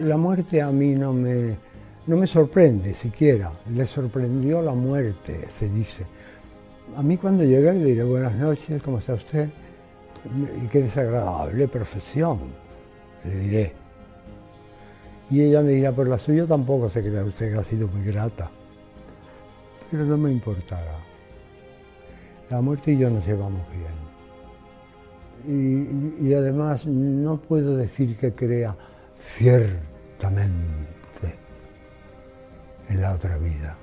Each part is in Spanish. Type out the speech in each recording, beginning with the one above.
La muerte a mí no me sorprende siquiera. Le sorprendió la muerte, se dice. A mí cuando llegue le diré buenas noches, ¿cómo está usted? Y qué desagradable profesión, le diré. Y ella me dirá, por la suya tampoco se crea usted que ha sido muy grata. Pero no me importará. La muerte y yo nos llevamos bien. Y además no puedo decir que crea ciertamente en la otra vida.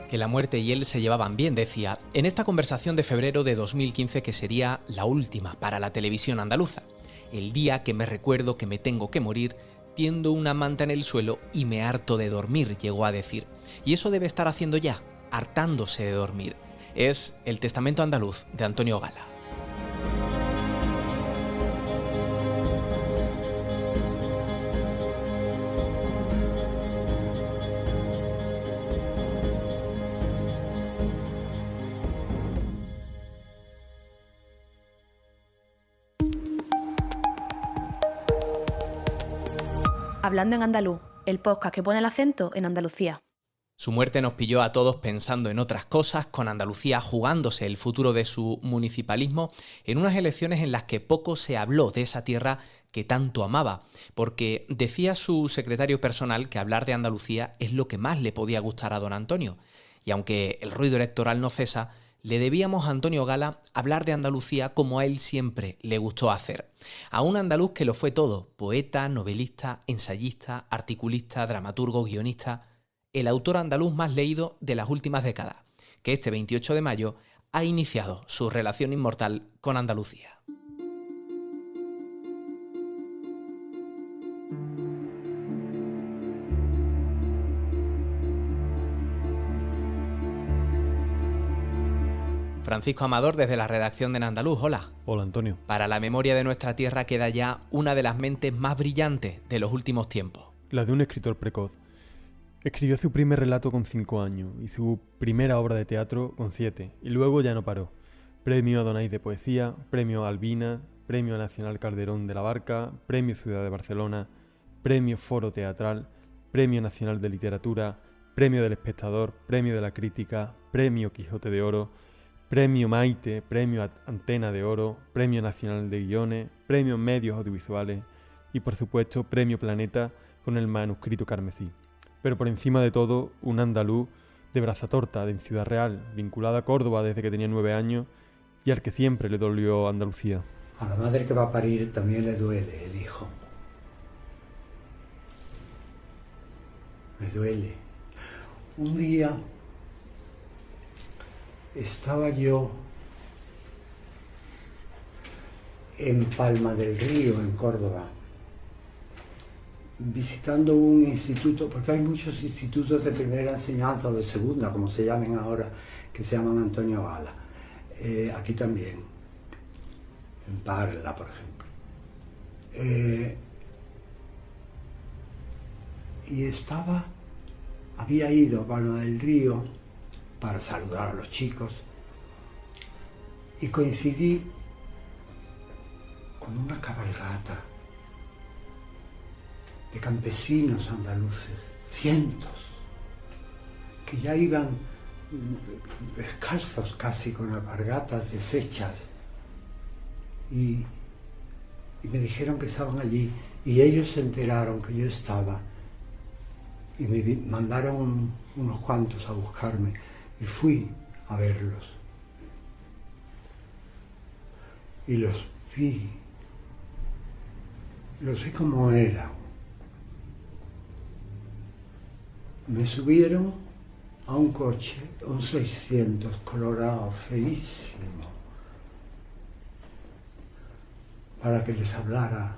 Que la muerte y él se llevaban bien, decía, en esta conversación de febrero de 2015 que sería la última para la televisión andaluza. El día que me recuerdo que me tengo que morir, tiendo una manta en el suelo y me harto de dormir, llegó a decir. Y eso debe estar haciendo ya, hartándose de dormir. Es El testamento andaluz de Antonio Gala. Hablando en andaluz, el podcast que pone el acento en Andalucía. Su muerte nos pilló a todos pensando en otras cosas, con Andalucía jugándose el futuro de su municipalismo en unas elecciones en las que poco se habló de esa tierra que tanto amaba, porque decía su secretario personal que hablar de Andalucía es lo que más le podía gustar a don Antonio, y aunque el ruido electoral no cesa, le debíamos a Antonio Gala hablar de Andalucía como a él siempre le gustó hacer. A un andaluz que lo fue todo, poeta, novelista, ensayista, articulista, dramaturgo, guionista, el autor andaluz más leído de las últimas décadas, que este 28 de mayo ha iniciado su relación inmortal con Andalucía. Francisco Amador, desde la redacción de En Andaluz, hola. Hola, Antonio. Para la memoria de nuestra tierra queda ya una de las mentes más brillantes de los últimos tiempos. La de un escritor precoz. Escribió su primer relato con 5 años y su primera obra de teatro con 7, y luego ya no paró. Premio Adonais de Poesía, Premio Albina, Premio Nacional Calderón de la Barca, Premio Ciudad de Barcelona, Premio Foro Teatral, Premio Nacional de Literatura, Premio del Espectador, Premio de la Crítica, Premio Quijote de Oro, Premio Maite, Premio Antena de Oro, Premio Nacional de Guiones, Premio Medios Audiovisuales y, por supuesto, Premio Planeta con el manuscrito carmesí. Pero por encima de todo, un andaluz de Brazatorta, de Ciudad Real, vinculado a Córdoba desde que tenía 9 años y al que siempre le dolió Andalucía. A la madre que va a parir también le duele el hijo. Me duele. Un día estaba yo en Palma del Río, en Córdoba, visitando un instituto, porque hay muchos institutos de primera enseñanza o de segunda, como se llamen ahora, que se llaman Antonio Gala. Aquí también, en Parla, por ejemplo. Y había ido a Palma del Río para saludar a los chicos y coincidí con una cabalgata de campesinos andaluces, cientos, que ya iban descalzos casi, con alpargatas deshechas, y me dijeron que estaban allí, y ellos se enteraron que yo estaba y me mandaron unos cuantos a buscarme y fui a verlos y los vi como eran. Me subieron a un coche, un 600 colorado, feísimo, para que les hablara.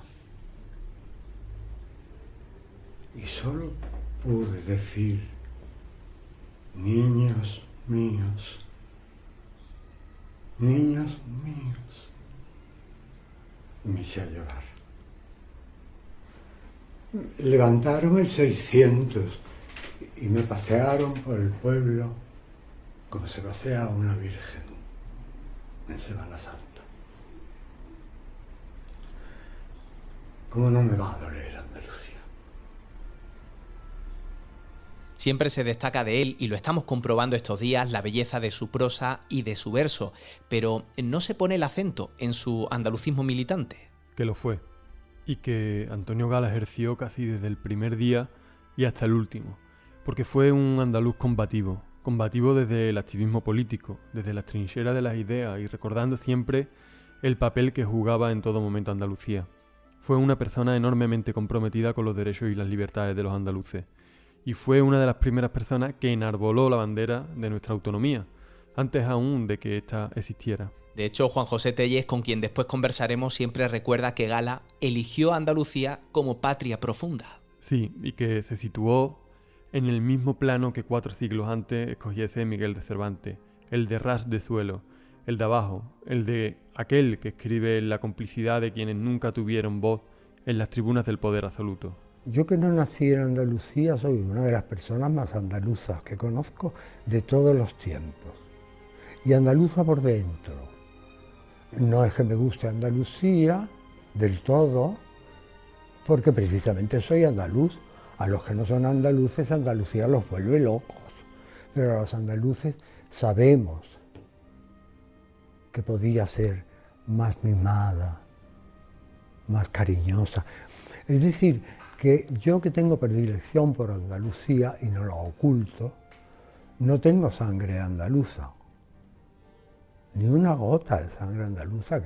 Y solo pude decir: niños míos, niños míos. Y me eché a llorar. Levantaron el 600 y me pasearon por el pueblo como se pasea a una virgen en Semana Santa. ¿Cómo no me va a doler Andalucía? Siempre se destaca de él, y lo estamos comprobando estos días, la belleza de su prosa y de su verso, pero no se pone el acento en su andalucismo militante. Que lo fue, y que Antonio Gala ejerció casi desde el primer día y hasta el último, porque fue un andaluz combativo desde el activismo político, desde las trincheras de las ideas y recordando siempre el papel que jugaba en todo momento Andalucía. Fue una persona enormemente comprometida con los derechos y las libertades de los andaluces, y fue una de las primeras personas que enarboló la bandera de nuestra autonomía, antes aún de que ésta existiera. De hecho, Juan José Tellez, con quien después conversaremos, siempre recuerda que Gala eligió a Andalucía como patria profunda. Sí, y que se situó en el mismo plano que 4 siglos antes escogiese Miguel de Cervantes, el de ras de suelo, el de abajo, el de aquel que escribe la complicidad de quienes nunca tuvieron voz en las tribunas del poder absoluto. Yo que no nací en Andalucía soy una de las personas más andaluzas que conozco de todos los tiempos. Y andaluza por dentro. No es que me guste Andalucía del todo, porque precisamente soy andaluz. A los que no son andaluces, Andalucía los vuelve locos. Pero a los andaluces sabemos que podía ser más mimada, más cariñosa. Es decir, que yo que tengo predilección por Andalucía y no lo oculto, no tengo sangre andaluza. Ni una gota de sangre andaluza,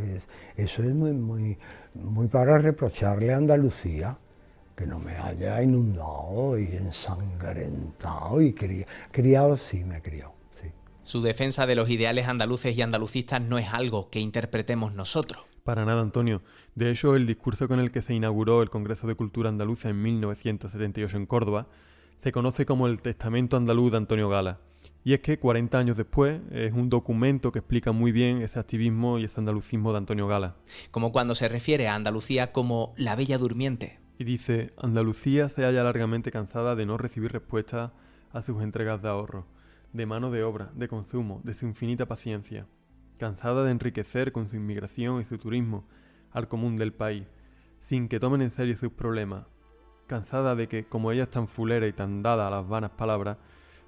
eso es muy para reprocharle a Andalucía, que no me haya inundado y ensangrentado y criado, sí me crió, sí. Su defensa de los ideales andaluces y andalucistas no es algo que interpretemos nosotros. Para nada, Antonio. De hecho, el discurso con el que se inauguró el Congreso de Cultura Andaluza en 1978 en Córdoba se conoce como el Testamento Andaluz de Antonio Gala. Y es que 40 años después es un documento que explica muy bien ese activismo y ese andalucismo de Antonio Gala. Como cuando se refiere a Andalucía como la Bella Durmiente. Y dice: Andalucía se halla largamente cansada de no recibir respuestas a sus entregas de ahorro, de mano de obra, de consumo, de su infinita paciencia. Cansada de enriquecer con su inmigración y su turismo al común del país, sin que tomen en serio sus problemas. Cansada de que, como ella es tan fulera y tan dada a las vanas palabras,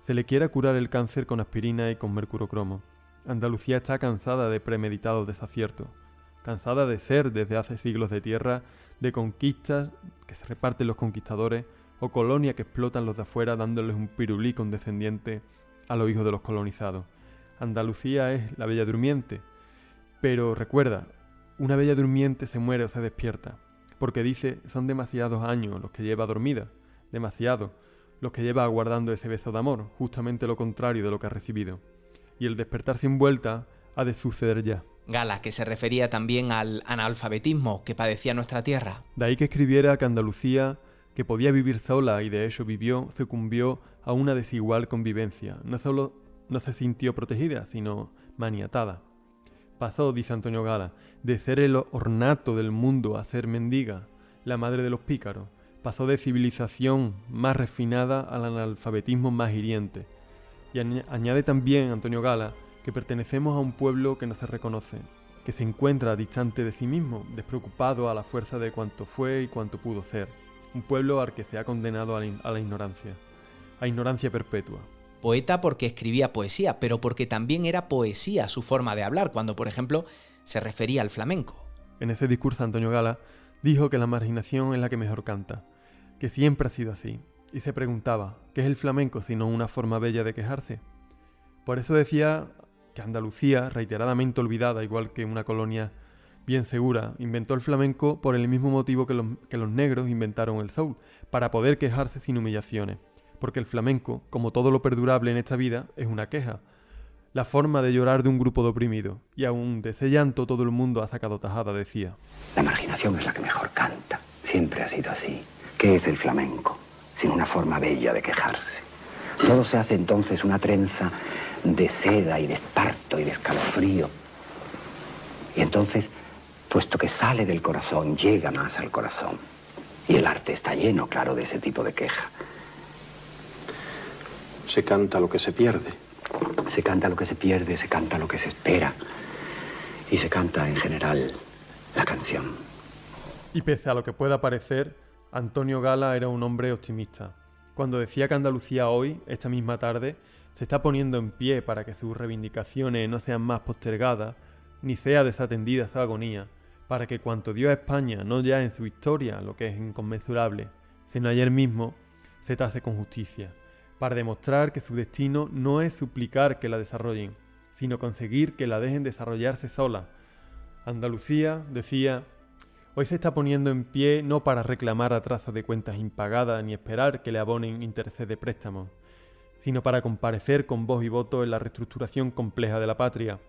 se le quiera curar el cáncer con aspirina y con mercurocromo. Andalucía está cansada de premeditados desaciertos, cansada de ser desde hace siglos de tierra de conquistas que se reparten los conquistadores o colonias que explotan los de afuera dándoles un pirulí condescendiente a los hijos de los colonizados. Andalucía es la Bella Durmiente, pero recuerda, una Bella Durmiente se muere o se despierta, porque dice, son demasiados años los que lleva dormida, demasiados los que lleva aguardando ese beso de amor, justamente lo contrario de lo que ha recibido. Y el despertar sin vuelta ha de suceder ya. Gala, que se refería también al analfabetismo que padecía nuestra tierra. De ahí que escribiera que Andalucía, que podía vivir sola y de hecho vivió, sucumbió a una desigual convivencia. No solo no se sintió protegida, sino maniatada. Pasó, dice Antonio Gala, de ser el ornato del mundo a ser mendiga, la madre de los pícaros. Pasó de civilización más refinada al analfabetismo más hiriente. Y añade también Antonio Gala que pertenecemos a un pueblo que no se reconoce, que se encuentra distante de sí mismo, despreocupado a la fuerza de cuanto fue y cuanto pudo ser. Un pueblo al que se ha condenado a la ignorancia, a ignorancia perpetua. Poeta porque escribía poesía, pero porque también era poesía su forma de hablar, cuando, por ejemplo, se refería al flamenco. En ese discurso Antonio Gala dijo que la marginación es la que mejor canta, que siempre ha sido así, y se preguntaba, ¿qué es el flamenco sino una forma bella de quejarse? Por eso decía que Andalucía, reiteradamente olvidada, igual que una colonia bien segura, inventó el flamenco por el mismo motivo que los negros inventaron el soul, para poder quejarse sin humillaciones. Porque el flamenco, como todo lo perdurable en esta vida, es una queja, la forma de llorar de un grupo de oprimidos, y aún de ese llanto todo el mundo ha sacado tajada, decía. La marginación es la que mejor canta, siempre ha sido así. ¿Qué es el flamenco? Sin una forma bella de quejarse. Todo se hace entonces una trenza de seda y de esparto y de escalofrío. Y entonces, puesto que sale del corazón, llega más al corazón. Y el arte está lleno, claro, de ese tipo de queja. Se canta lo que se pierde. Se canta lo que se pierde, se canta lo que se espera. Y se canta, en general, la canción. Y pese a lo que pueda parecer, Antonio Gala era un hombre optimista. Cuando decía que Andalucía hoy, esta misma tarde, se está poniendo en pie para que sus reivindicaciones no sean más postergadas, ni sea desatendida su agonía, para que cuanto dio a España no ya en su historia, lo que es inconmensurable, sino ayer mismo, se tase con justicia, para demostrar que su destino no es suplicar que la desarrollen, sino conseguir que la dejen desarrollarse sola. Andalucía, decía, hoy se está poniendo en pie no para reclamar atrasos de cuentas impagadas ni esperar que le abonen intereses de préstamos, sino para comparecer con voz y voto en la reestructuración compleja de la patria,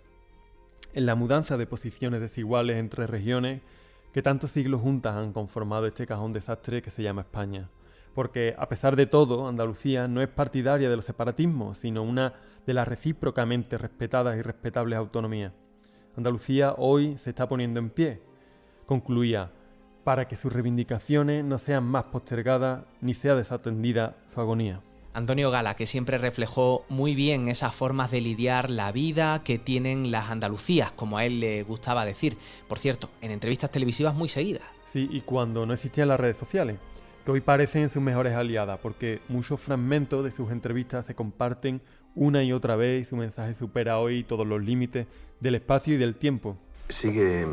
en la mudanza de posiciones desiguales entre regiones que tantos siglos juntas han conformado este cajón desastre que se llama España. Porque, a pesar de todo, Andalucía no es partidaria de los separatismos, sino una de las recíprocamente respetadas y respetables autonomías. Andalucía hoy se está poniendo en pie, concluía, para que sus reivindicaciones no sean más postergadas ni sea desatendida su agonía. Antonio Gala, que siempre reflejó muy bien esas formas de lidiar la vida que tienen las Andalucías, como a él le gustaba decir. Por cierto, en entrevistas televisivas muy seguidas. Sí, y cuando no existían las redes sociales, que hoy parecen sus mejores aliadas, porque muchos fragmentos de sus entrevistas se comparten una y otra vez y su mensaje supera hoy todos los límites del espacio y del tiempo. ¿Sigue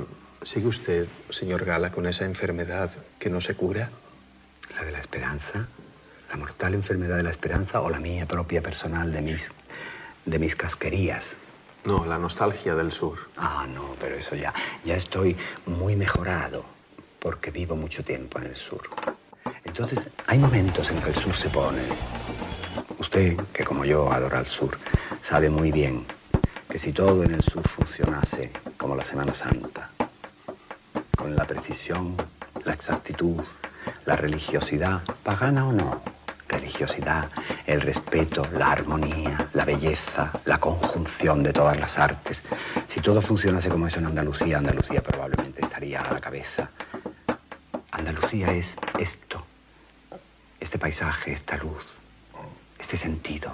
usted, señor Gala, con esa enfermedad que no se cura? ¿La de la esperanza? ¿La mortal enfermedad de la esperanza o la mía propia personal de mis casquerías? No, la nostalgia del sur. Ah, no, pero eso ya estoy muy mejorado, porque vivo mucho tiempo en el sur. Entonces, hay momentos en que el sur se pone. Usted, que como yo adora el sur, sabe muy bien que si todo en el sur funcionase como la Semana Santa, con la precisión, la exactitud, la religiosidad, pagana o no, religiosidad, el respeto, la armonía, la belleza, la conjunción de todas las artes. Si todo funcionase como eso en Andalucía, Andalucía probablemente estaría a la cabeza. Andalucía es esto, este paisaje, esta luz, este sentido,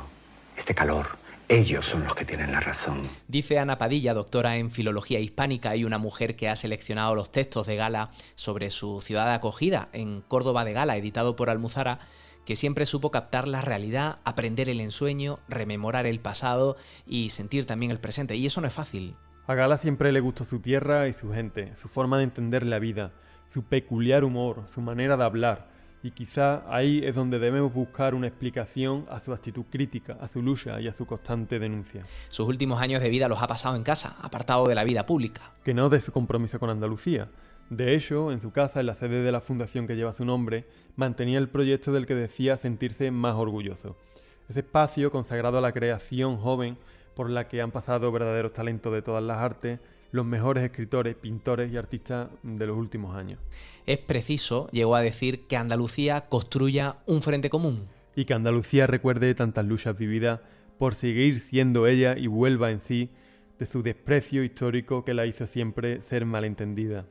este calor. Ellos son los que tienen la razón. Dice Ana Padilla, doctora en Filología Hispánica y una mujer que ha seleccionado los textos de Gala sobre su ciudad de acogida en Córdoba de Gala, editado por Almuzara, que siempre supo captar la realidad, aprender el ensueño, rememorar el pasado y sentir también el presente. Y eso no es fácil. A Gala siempre le gustó su tierra y su gente, su forma de entender la vida, su peculiar humor, su manera de hablar. Y quizá ahí es donde debemos buscar una explicación a su actitud crítica, a su lucha y a su constante denuncia. Sus últimos años de vida los ha pasado en casa, apartado de la vida pública. Que no de su compromiso con Andalucía. De hecho, en su casa, en la sede de la fundación que lleva su nombre, mantenía el proyecto del que decía sentirse más orgulloso. Ese espacio consagrado a la creación joven por la que han pasado verdaderos talentos de todas las artes, los mejores escritores, pintores y artistas de los últimos años. Es preciso, llegó a decir, que Andalucía construya un frente común. Y que Andalucía recuerde tantas luchas vividas por seguir siendo ella y vuelva en sí de su desprecio histórico que la hizo siempre ser malentendida.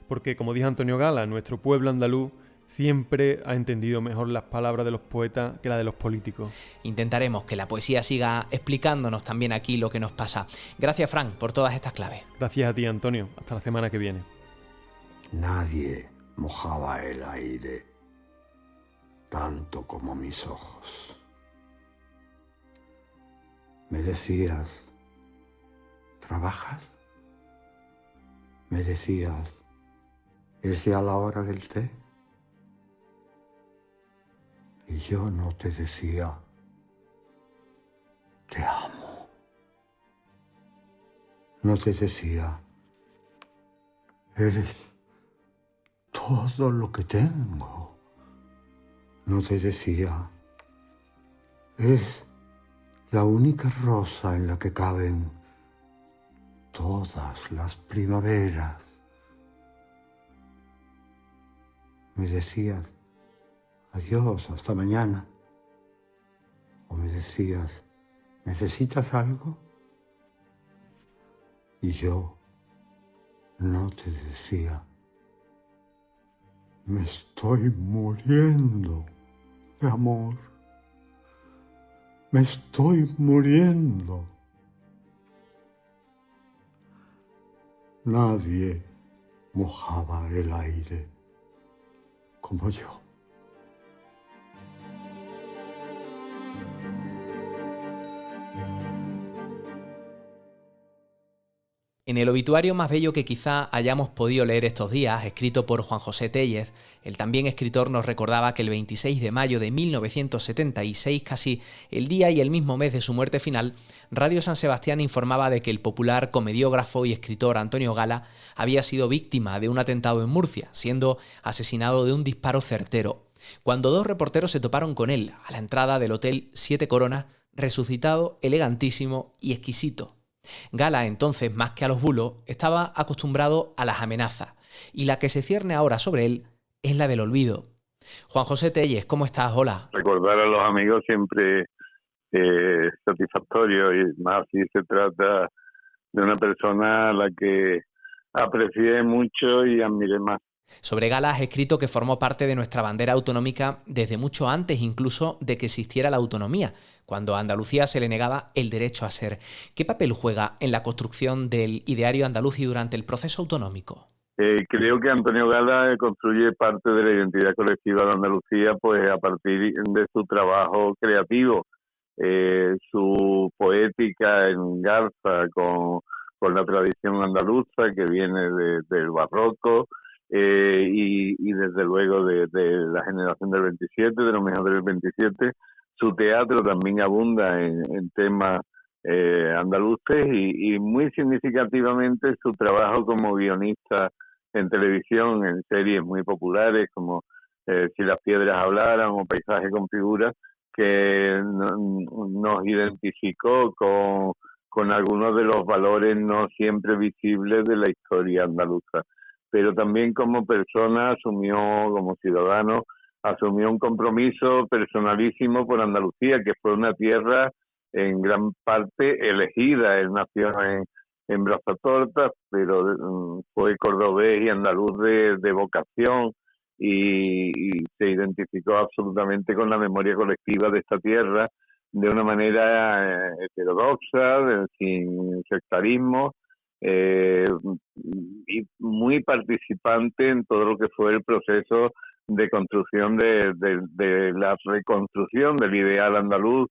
Porque, como dijo Antonio Gala, nuestro pueblo andaluz siempre ha entendido mejor las palabras de los poetas que las de los políticos. Intentaremos que la poesía siga explicándonos también aquí lo que nos pasa. Gracias, Fran, por todas estas claves. Gracias a ti, Antonio. Hasta la semana que viene. Nadie mojaba el aire tanto como mis ojos. Me decías, ¿trabajas? Me decías, ¿es ya la hora del té? Y yo no te decía, te amo. No te decía, eres todo lo que tengo. No te decía, eres la única rosa en la que caben todas las primaveras. Me decías, adiós, hasta mañana. O me decías, ¿necesitas algo? Y yo no te decía, me estoy muriendo de amor. Me estoy muriendo. Nadie mojaba el aire como yo. En el obituario más bello que quizá hayamos podido leer estos días, escrito por Juan José Tellez, el también escritor nos recordaba que el 26 de mayo de 1976, casi el día y el mismo mes de su muerte final, Radio San Sebastián informaba de que el popular comediógrafo y escritor Antonio Gala había sido víctima de un atentado en Murcia, siendo asesinado de un disparo certero, cuando dos reporteros se toparon con él a la entrada del Hotel Siete Coronas, resucitado, elegantísimo y exquisito. Gala, entonces, más que a los bulos, estaba acostumbrado a las amenazas, y la que se cierne ahora sobre él es la del olvido. Juan José Tellez, ¿cómo estás? Hola. Recordar a los amigos siempre es satisfactorio, y más si se trata de una persona a la que aprecié mucho y admiré más. Sobre Gala has escrito que formó parte de nuestra bandera autonómica desde mucho antes incluso de que existiera la autonomía, cuando a Andalucía se le negaba el derecho a ser. ¿Qué papel juega en la construcción del ideario andaluz y durante el proceso autonómico? Creo que Antonio Gala construye parte de la identidad colectiva de Andalucía pues a partir de su trabajo creativo, su poética engarza con la tradición andaluza que viene del barroco, y desde luego de la generación del 27, de los mejores del 27. Su teatro también abunda en temas andaluces y muy significativamente su trabajo como guionista en televisión, en series muy populares como Si las piedras hablaran o Paisaje con figuras, que nos identificó con algunos de los valores no siempre visibles de la historia andaluza. Pero también como persona como ciudadano, asumió un compromiso personalísimo por Andalucía, que fue una tierra en gran parte elegida. Él nació en Brazatortas, pero fue cordobés y andaluz de vocación y se identificó absolutamente con la memoria colectiva de esta tierra de una manera heterodoxa, sin sectarismo, y muy participante en todo lo que fue el proceso de construcción de la reconstrucción del ideal andaluz,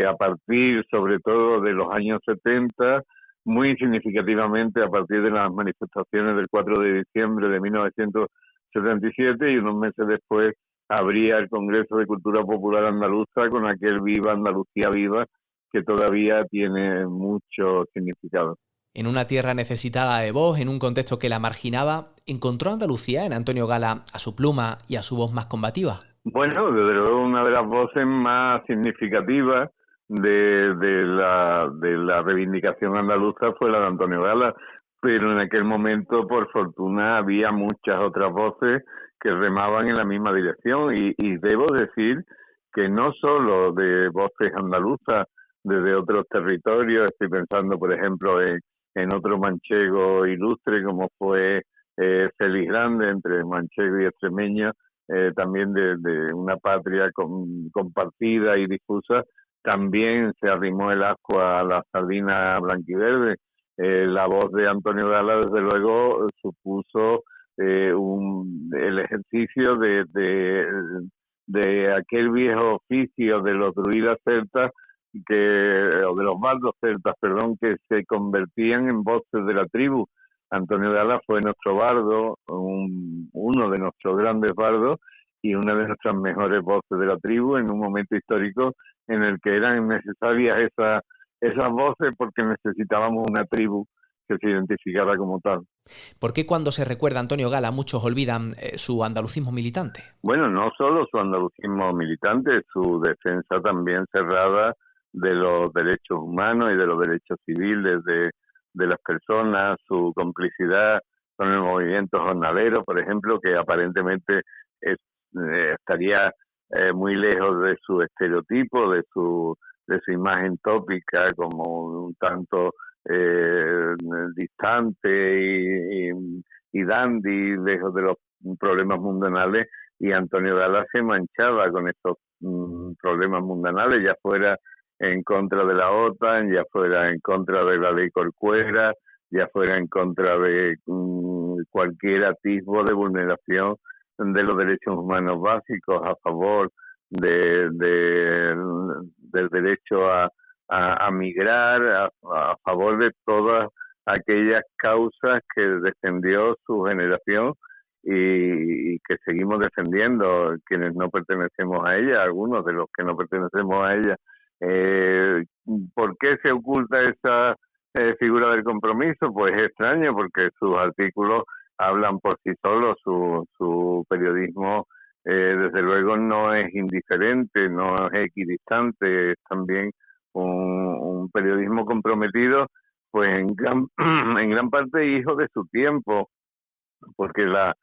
a partir sobre todo de los años 70, muy significativamente a partir de las manifestaciones del 4 de diciembre de 1977, y unos meses después habría el Congreso de Cultura Popular Andaluza con aquel Viva Andalucía Viva, que todavía tiene mucho significado. En una tierra necesitada de voz, en un contexto que la marginaba, ¿encontró Andalucía en Antonio Gala a su pluma y a su voz más combativa? Bueno, desde luego una de las voces más significativas de la reivindicación andaluza fue la de Antonio Gala, pero en aquel momento, por fortuna, había muchas otras voces que remaban en la misma dirección, y debo decir que no solo de voces andaluzas desde otros territorios, estoy pensando por ejemplo en otro manchego ilustre como fue Félix Grande, entre manchego y extremeño, también de una patria compartida y difusa. También se arrimó el ascua a la sardina blanquiverde. La voz de Antonio Gala, desde luego, supuso el ejercicio de aquel viejo oficio de los druidas celtas, o de los bardos celtas, que se convertían en voces de la tribu. Antonio Gala fue nuestro bardo, uno de nuestros grandes bardos y una de nuestras mejores voces de la tribu en un momento histórico en el que eran necesarias esas voces porque necesitábamos una tribu que se identificara como tal. ¿Por qué cuando se recuerda a Antonio Gala muchos olvidan su andalucismo militante? Bueno, no solo su andalucismo militante, su defensa también cerrada de los derechos humanos y de los derechos civiles de las personas, su complicidad con el movimiento jornalero, por ejemplo, que aparentemente estaría muy lejos de su estereotipo, de su imagen tópica como un tanto distante y dandy, lejos de los problemas mundanales, y Antonio Gala se manchaba con estos problemas mundanales, ya fuera en contra de la OTAN, ya fuera en contra de la ley Corcuera, ya fuera en contra de cualquier atisbo de vulneración de los derechos humanos básicos, a favor del derecho a migrar, a favor de todas aquellas causas que defendió su generación y que seguimos defendiendo quienes no pertenecemos a ella, algunos de los que no pertenecemos a ella. ¿Por qué se oculta esa figura del compromiso? Pues es extraño, porque sus artículos hablan por sí solos, su periodismo desde luego no es indiferente, no es equidistante, es también un periodismo comprometido, pues en gran parte hijo de su tiempo, porque la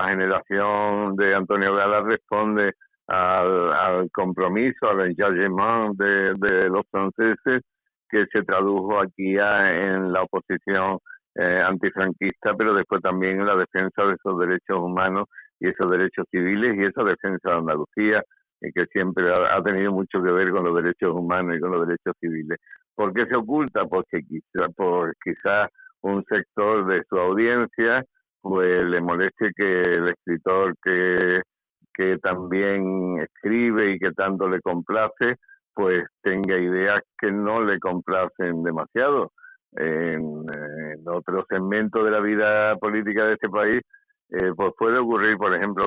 generación de Antonio Gala responde al compromiso, al engagement de los franceses, que se tradujo aquí en la oposición antifranquista, pero después también en la defensa de esos derechos humanos y esos derechos civiles y esa defensa de Andalucía, que siempre ha tenido mucho que ver con los derechos humanos y con los derechos civiles. ¿Por qué se oculta? Porque quizás un sector de su audiencia pues le moleste que el escritor que también escribe y que tanto le complace, pues tenga ideas que no le complacen demasiado. En otro segmento de la vida política de este país, pues puede ocurrir, por ejemplo,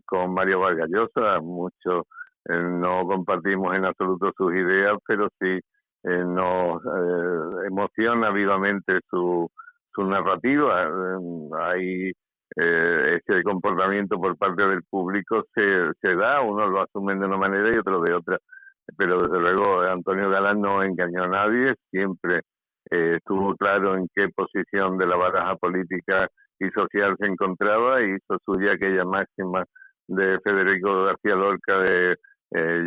con Mario Vargas Llosa. Muchos no compartimos en absoluto sus ideas, pero sí nos emociona vivamente su narrativa. Hay ese comportamiento por parte del público se da, unos lo asumen de una manera y otros de otra, pero desde luego Antonio Galán no engañó a nadie, siempre estuvo claro en qué posición de la baraja política y social se encontraba y hizo suya aquella máxima de Federico García Lorca de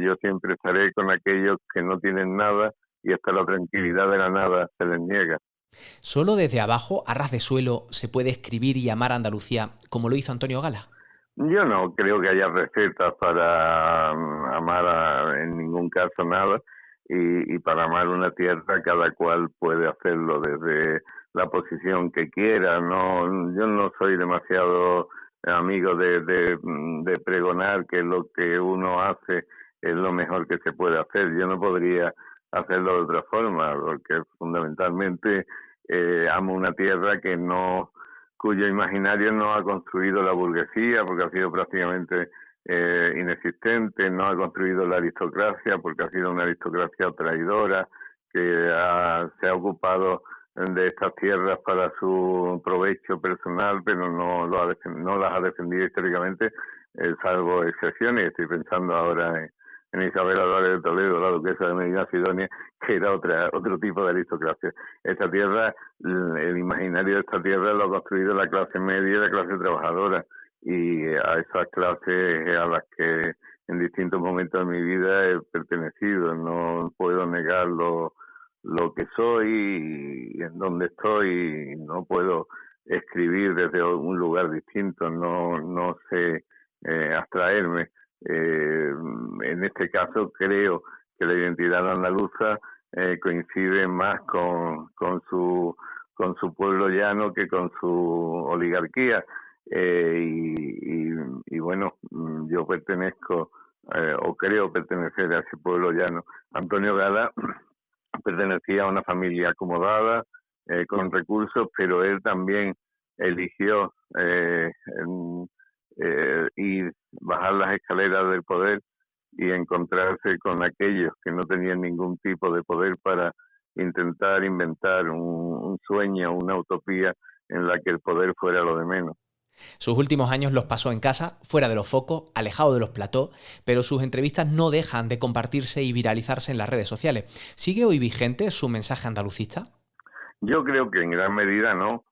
yo siempre estaré con aquellos que no tienen nada y hasta la tranquilidad de la nada se les niega. ¿Solo desde abajo, a ras de suelo, se puede escribir y amar a Andalucía como lo hizo Antonio Gala? Yo no creo que haya recetas para amar en ningún caso nada y para amar una tierra cada cual puede hacerlo desde la posición que quiera. No, yo no soy demasiado amigo de pregonar que lo que uno hace es lo mejor que se puede hacer. Yo no podría hacerlo de otra forma porque fundamentalmente amo una tierra cuyo imaginario no ha construido la burguesía porque ha sido prácticamente inexistente, no ha construido la aristocracia porque ha sido una aristocracia traidora que se ha ocupado de estas tierras para su provecho personal, pero no las ha defendido históricamente, salvo excepciones. Estoy pensando ahora en Isabel Álvarez de Toledo, la duquesa de Medina Sidonia, que era otro tipo de aristocracia. Esta tierra, el imaginario de esta tierra lo ha construido la clase media y la clase trabajadora, y a esas clases a las que en distintos momentos de mi vida he pertenecido. No puedo negar lo que soy y en dónde estoy, y no puedo escribir desde un lugar distinto, no sé abstraerme. En este caso creo que la identidad andaluza coincide más con su pueblo llano que con su oligarquía, y bueno, yo pertenezco o creo pertenecer a ese pueblo llano. Antonio Gala pertenecía a una familia acomodada, con recursos, pero él también eligió ir, bajar las escaleras del poder y encontrarse con aquellos que no tenían ningún tipo de poder para intentar inventar un sueño, una utopía en la que el poder fuera lo de menos. Sus últimos años los pasó en casa, fuera de los focos, alejado de los platós, pero sus entrevistas no dejan de compartirse y viralizarse en las redes sociales. ¿Sigue hoy vigente su mensaje andalucista? Yo creo que en gran medida no.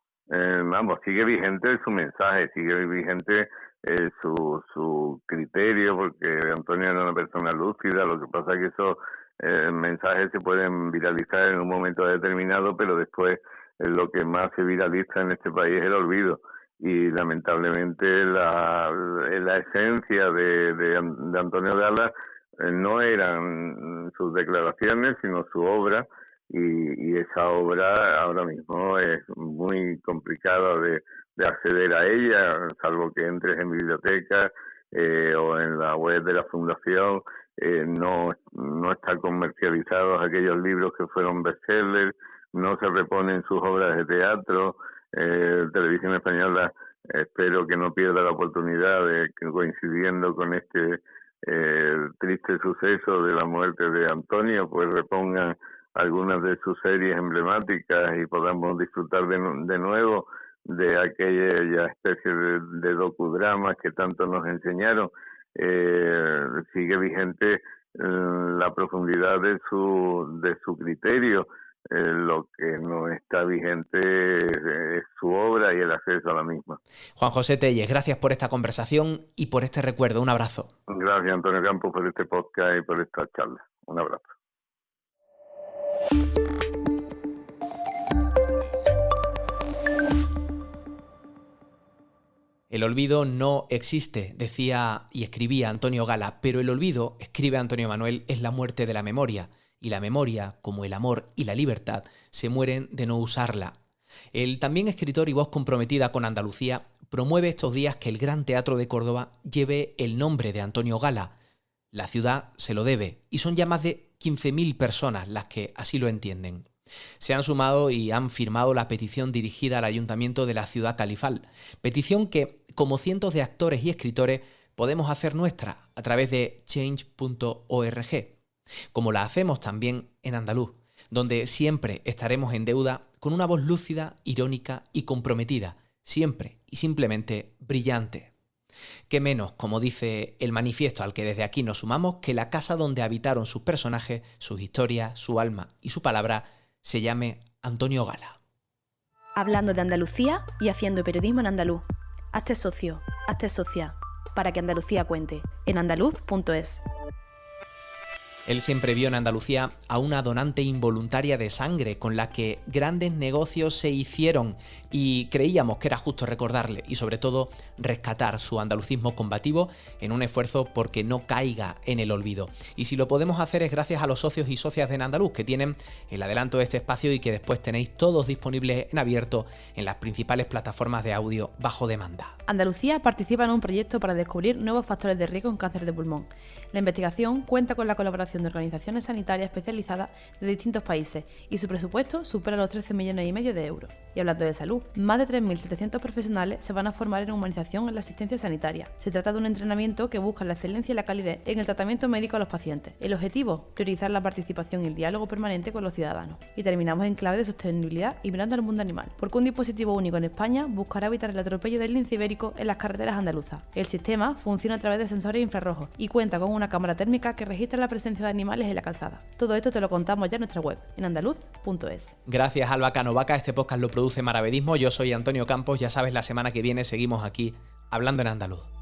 Sigue vigente su mensaje, sigue vigente su criterio, porque Antonio era una persona lúcida. Lo que pasa es que esos mensajes se pueden viralizar en un momento determinado, pero después lo que más se viraliza en este país es el olvido. Y lamentablemente la esencia de Antonio Gala no eran sus declaraciones, sino su obra, y esa obra ahora mismo es muy complicada de acceder a ella, salvo que entres en bibliotecas o en la web de la Fundación. No están comercializados aquellos libros que fueron bestsellers, no se reponen sus obras de teatro. Televisión Española espero que no pierda la oportunidad de que, coincidiendo con este triste suceso de la muerte de Antonio, pues repongan algunas de sus series emblemáticas y podamos disfrutar de nuevo de aquella especie de docudramas que tanto nos enseñaron. Sigue vigente la profundidad de su criterio. Lo que no está vigente es su obra y el acceso a la misma. Juan José Tellez, gracias por esta conversación y por este recuerdo. Un abrazo. Gracias, Antonio Campos, por este podcast y por esta charla. Un abrazo. El olvido no existe, decía y escribía Antonio Gala, pero el olvido, escribe Antonio Manuel, es la muerte de la memoria. Y la memoria, como el amor y la libertad, se mueren de no usarla. El también escritor y voz comprometida con Andalucía promueve estos días que el Gran Teatro de Córdoba lleve el nombre de Antonio Gala. La ciudad se lo debe y son ya más de 15.000 personas las que así lo entienden. Se han sumado y han firmado la petición dirigida al Ayuntamiento de la ciudad califal. Petición que, como cientos de actores y escritores, podemos hacer nuestra a través de change.org. Como la hacemos también en andaluz, donde siempre estaremos en deuda con una voz lúcida, irónica y comprometida, siempre y simplemente brillante. Qué menos, como dice el manifiesto al que desde aquí nos sumamos, que la casa donde habitaron sus personajes, sus historias, su alma y su palabra se llame Antonio Gala. Hablando de Andalucía y haciendo periodismo en andaluz. Hazte socio, hazte socia, para que Andalucía cuente, en andaluz.es. Él siempre vio en Andalucía a una donante involuntaria de sangre con la que grandes negocios se hicieron y creíamos que era justo recordarle y sobre todo rescatar su andalucismo combativo en un esfuerzo porque no caiga en el olvido. Y si lo podemos hacer es gracias a los socios y socias de En Andaluz que tienen el adelanto de este espacio y que después tenéis todos disponibles en abierto en las principales plataformas de audio bajo demanda. Andalucía participa en un proyecto para descubrir nuevos factores de riesgo en cáncer de pulmón. La investigación cuenta con la colaboración de organizaciones sanitarias especializadas de distintos países y su presupuesto supera los 13,5 millones de euros. Y hablando de salud, más de 3.700 profesionales se van a formar en humanización en la asistencia sanitaria. Se trata de un entrenamiento que busca la excelencia y la calidez en el tratamiento médico a los pacientes. El objetivo, priorizar la participación y el diálogo permanente con los ciudadanos. Y terminamos en clave de sostenibilidad y mirando al mundo animal, porque un dispositivo único en España buscará evitar el atropello del lince ibérico en las carreteras andaluzas. El sistema funciona a través de sensores infrarrojos y cuenta con una cámara térmica que registra la presencia de animales en la calzada. Todo esto te lo contamos ya en nuestra web, en andaluz.es. Gracias, Alba Canovaca. Este podcast lo produce Maravedismo. Yo soy Antonio Campos. Ya sabes, la semana que viene seguimos aquí hablando en andaluz.